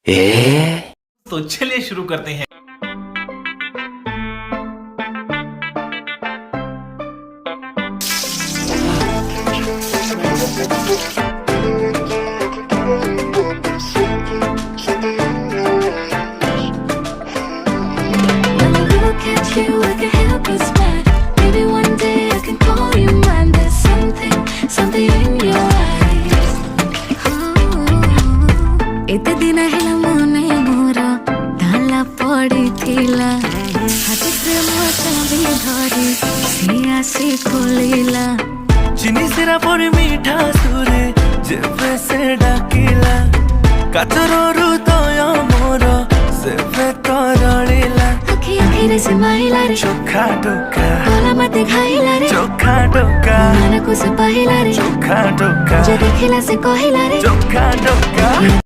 तो चलिए शुरू करते हैं। You, I can help but smile. Maybe one day I can call you mine. There's something in your eyes. एते दिन हेला मने मोर डाला पड़ी थिला हाथी प्रेम चाबी धरी सिया से खोलिला चिनी सिरा पर मीठा सुरे जेबे से डाकिला काचरो हृदय मोर सेबे तरलिला आखिरे से माहिला रे चोखा टोका गला मते खाइला रे चोखा टोका मन को से पाहिला रे चोखा टोका जे देखिला से कहिला रे चोखा टोका।